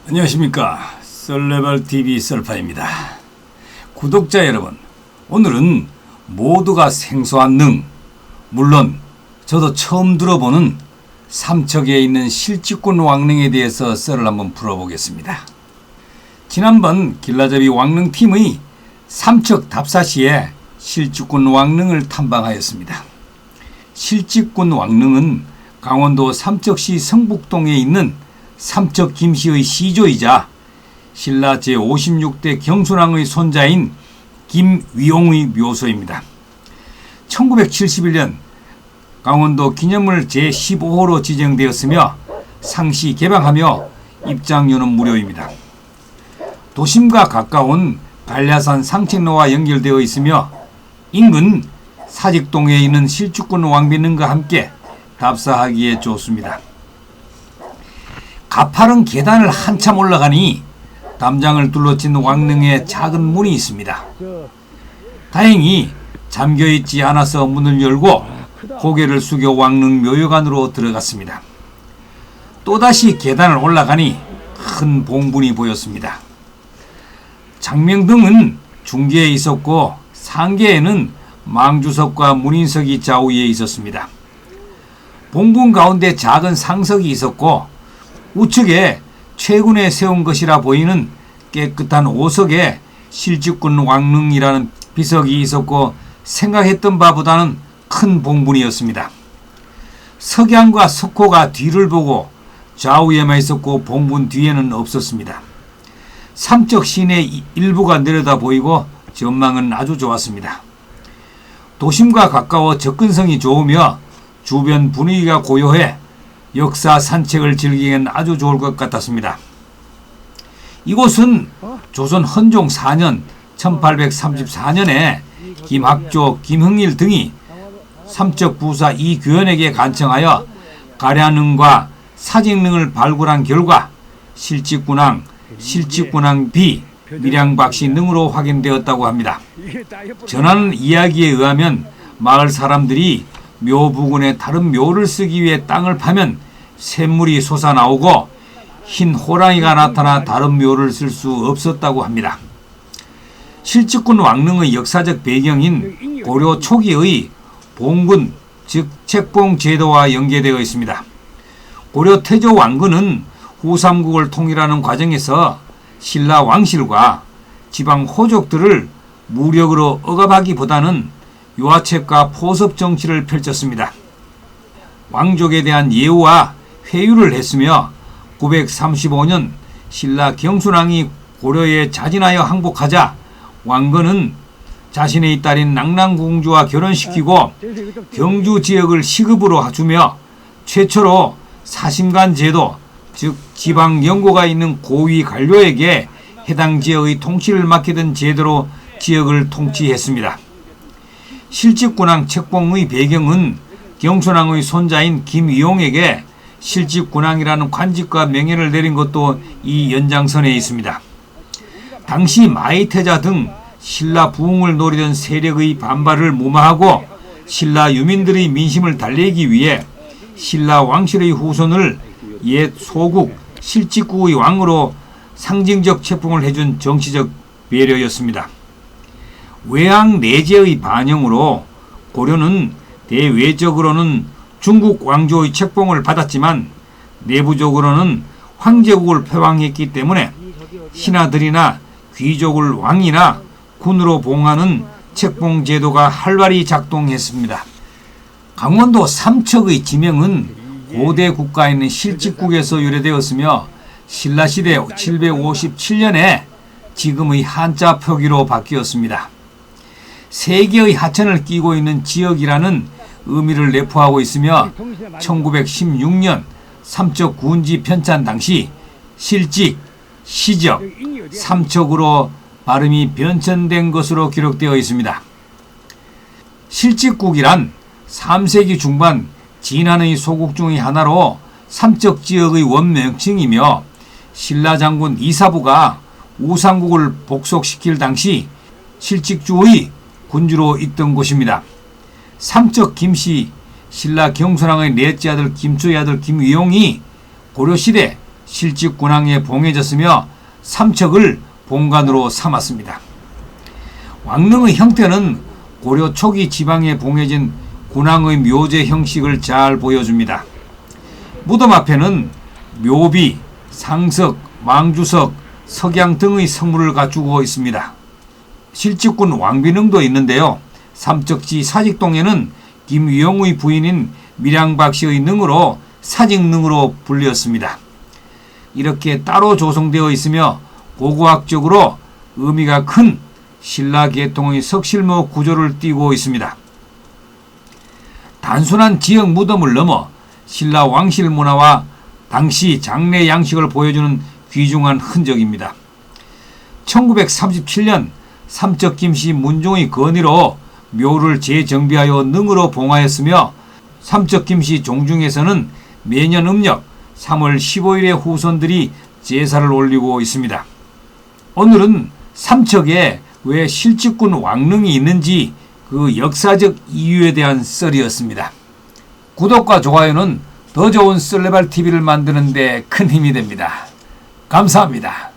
안녕하십니까. 썰레발TV 썰파입니다. 구독자 여러분, 오늘은 모두가 생소한 능, 물론 저도 처음 들어보는 삼척에 있는 실직군 왕릉에 대해서 썰을 한번 풀어보겠습니다. 지난번 길라잡이 왕릉팀의 삼척 답사시에 실직군 왕릉을 탐방하였습니다. 실직군 왕릉은 강원도 삼척시 성북동에 있는 삼척 김씨의 시조이자 신라 제56대 경순왕의 손자인 김위용의 묘소입니다. 1971년 강원도 기념물 제15호로 지정되었으며 상시 개방하며 입장료는 무료입니다. 도심과 가까운 반야산 상책로와 연결되어 있으며 인근 사직동에 있는 실직군 왕비능과 함께 답사하기에 좋습니다. 가파른 계단을 한참 올라가니 담장을 둘러친 왕릉에 작은 문이 있습니다. 다행히 잠겨있지 않아서 문을 열고 고개를 숙여 왕릉 묘역안으로 들어갔습니다. 또다시 계단을 올라가니 큰 봉분이 보였습니다. 장명등은 중계에 있었고 상계에는 망주석과 문인석이 좌우에 있었습니다. 봉분 가운데 작은 상석이 있었고 우측에 최근에 세운 것이라 보이는 깨끗한 오석에 실직군 왕릉이라는 비석이 있었고 생각했던 바보다는 큰 봉분이었습니다. 석양과 석호가 뒤를 보고 좌우에만 있었고 봉분 뒤에는 없었습니다. 삼척 시내 일부가 내려다 보이고 전망은 아주 좋았습니다. 도심과 가까워 접근성이 좋으며 주변 분위기가 고요해 역사 산책을 즐기기엔 아주 좋을 것 같았습니다. 이곳은 조선 헌종 4년 1834년에 김학조, 김흥일 등이 삼척 부사 이규현에게 간청하여 가량능과 사직능을 발굴한 결과 실직군왕, 실직군왕비, 밀양박씨 능으로 확인되었다고 합니다. 전하는 이야기에 의하면 마을 사람들이 묘 부근에 다른 묘를 쓰기 위해 땅을 파면 샘물이 솟아나오고 흰 호랑이가 나타나 다른 묘를 쓸 수 없었다고 합니다. 실직군 왕릉의 역사적 배경인 고려 초기의 봉군, 즉 책봉 제도와 연계되어 있습니다. 고려 태조 왕건은 후삼국을 통일하는 과정에서 신라 왕실과 지방 호족들을 무력으로 억압하기보다는 유화책과 포섭 정치를 펼쳤습니다. 왕족에 대한 예우와 회유를 했으며 935년 신라 경순왕이 고려에 자진하여 항복하자 왕건은 자신의 딸인 낭랑공주와 결혼시키고 경주 지역을 시급으로 주며 최초로 사심관 제도, 즉 지방 연고가 있는 고위 관료에게 해당 지역의 통치를 맡기던 제도로 지역을 통치했습니다. 실직군왕 책봉의 배경은 경순왕의 손자인 김위용에게 실직군왕이라는 관직과 명예를 내린 것도 이 연장선에 있습니다. 당시 마이태자 등 신라 부흥을 노리던 세력의 반발을 무마하고 신라 유민들의 민심을 달래기 위해 신라 왕실의 후손을 옛 소국 실직국의 왕으로 상징적 책봉을 해준 정치적 배려였습니다. 외왕 내제의 반영으로 고려는 대외적으로는 중국 왕조의 책봉을 받았지만 내부적으로는 황제국을 표방했기 때문에 신하들이나 귀족을 왕이나 군으로 봉하는 책봉 제도가 활발히 작동했습니다. 강원도 삼척의 지명은 고대 국가에 있는 실직국에서 유래되었으며 신라시대 757년에 지금의 한자 표기로 바뀌었습니다. 세 개의 하천을 끼고 있는 지역이라는 의미를 내포하고 있으며 1916년 삼척 군지 편찬 당시 실직, 시적, 삼척으로 발음이 변천된 것으로 기록되어 있습니다. 실직국이란 3세기 중반 진한의 소국 중의 하나로 삼척 지역의 원명칭이며 신라 장군 이사부가 우상국을 복속시킬 당시 실직주의 군주로 있던 곳입니다. 삼척 김씨 신라 경순왕의 넷째 아들 김초의 아들 김위용이 고려시대 실직군왕에 봉해졌으며 삼척을 본관으로 삼았습니다. 왕릉의 형태는 고려 초기 지방에 봉해진 군왕의 묘제 형식을 잘 보여줍니다. 무덤 앞에는 묘비, 상석, 망주석, 석양 등의 성물을 갖추고 있습니다. 실직군 왕비능도 있는데요. 삼척지 사직동에는 김위용의 부인인 밀양박씨의 능으로 사직능으로 불렸습니다. 이렇게 따로 조성되어 있으며 고고학적으로 의미가 큰 신라 계통의 석실모 구조를 띠고 있습니다. 단순한 지역 무덤을 넘어 신라 왕실 문화와 당시 장례 양식을 보여주는 귀중한 흔적입니다. 1937년 삼척 김씨 문종의 건의로 묘를 재정비하여 능으로 봉하였으며 삼척 김씨 종중에서는 매년 음력 3월 15일에 후손들이 제사를 올리고 있습니다. 오늘은 삼척에 왜 실직군 왕릉이 있는지 그 역사적 이유에 대한 썰이었습니다. 구독과 좋아요는 더 좋은 썰레발TV를 만드는 데 큰 힘이 됩니다. 감사합니다.